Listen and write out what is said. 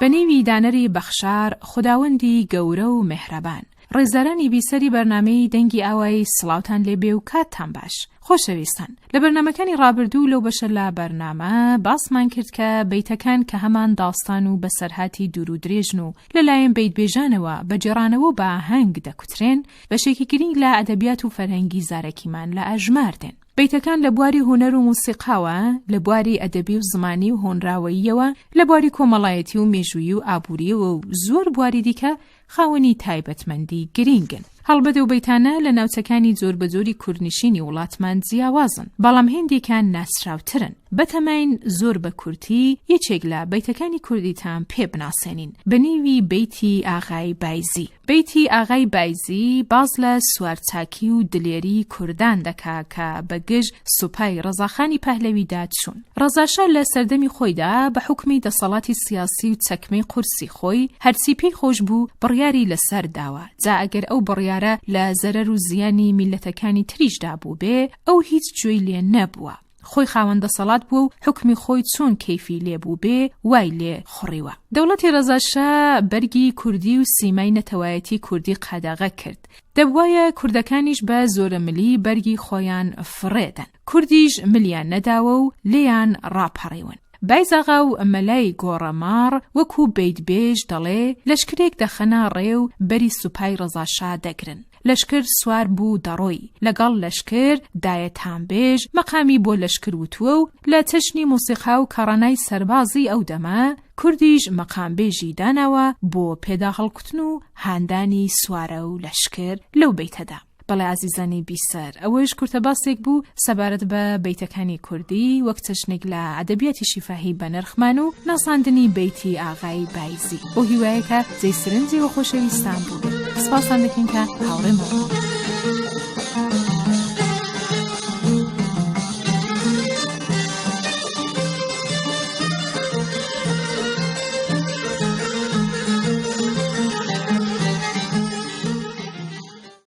بەنێوی دانەری بەخشار خوداوەندی گەورە و مهرەبان. ڕێزەرانی بیسەری بەرنامەی دەنگی ئاوایی سڵاوتان لێبێ و کاتتان باش. خۆشەویستان، لە بەرنامەکانی ڕابردوو لەو بەشە لە بەرنامە باسمان کرد کە بەیتەکان کە هەمان داستان و بەسەرهاتی دوور و درێژن و لەلایەن بەیتبێژانەوە بەجێڕانەوە بە ئاهەنگ دەکوترێن، بەشێکی گرنگ لە ئەدەبیات و فەرهەنگی زارەکیمان لە ئەژماردێن. بەیتەکان لە بواری هونەر و موسیقاوە، لە بواری ئەدەبی و زمانی و هۆنراوەییەوە، لە بواری کۆمەڵایەتی و مێژوویی و ئابووریەوە و زۆر بواری دیکە خاوەنی تایبەتمەندی گرینگن. هەڵبەدە و بەیتانە لە ناوچەکانی زۆر بەجۆری کوردنشینی وڵاتمان جیاوازن، بەڵام هێندێکان ناسراوترن. بەتەماین زۆر بە کورتی یەکێک لە بەیتەکانی کوردیتان پێ بناسێنین، بەنێوی بەیتی ئاغای بایزی. بەیتی ئاغای بایزی باز لە سوارچاکی و دلێری کوردان دەکا کە بەگشت سوپای ڕەزاخانی پەهلەویدا چوون. ڕەزاشا لە سەردەمی خۆیدا بە حکمی دەسەڵاتی سیاسی و چەکمەی قورسی خۆی هەرچی پێی خۆش بوو بڕیاری لەسەر داوە. جا ئەگەر ئەو بڕیارە لە زەرەر و زیانی میلەتەکانی تریشدا بوو بێ، ئەو هیچ گوێی لێ نەبووە. خۆی خاوەندە سەڵات بوو و حکمی خۆی چۆن کەیفی لێبوو بێ وای لێ خوڕیوە. دەوڵەتی ڕەزاشا بەرگی کوردی و سیمای نەتەوایەتی کوردی قەدەغە کرد. دەبوایە کوردەکانیش بە زۆرە ملی بەرگی خۆیان فڕێدەن. کوردیش ملیان نەداوە و لێیان ڕاپەڕیون. بایزاغا و مەلای گۆڕەماڕ وەکو بەیتبێژ دەڵێ لەشکرێک دەخەنە ڕێ و بەری سوپای ڕەزاشا دەگرن. لەشکر سوار بوو دەڕۆی، لەگەڵ لەشکر دایەتانبێژ مەقامی بۆ لەشکر وتووە و لە چەشنی موسیقا و کەڕەنای سەربازی ئەو دەمە کوردیش مەقامبێژی داناوە بۆ پێدا هەڵکوتن و هاندانی سوارە و لەشکر لەو بەیتەدا. بەڵێ عزیزانی بیسەر، ئەوەش کورتە باسێک بوو سەبارەت بە بەیتەکانی کوردی وەک چەشنێک لە ئەدەبیاتی شیفاهی بەنرخمان و ناساندنی بەیتی ئاغای بایزی. بۆ هیوایەکە جێی سرنجی و خۆشەویستان بوو. سپاسان دەکەین کە هاوڕێمان بوون.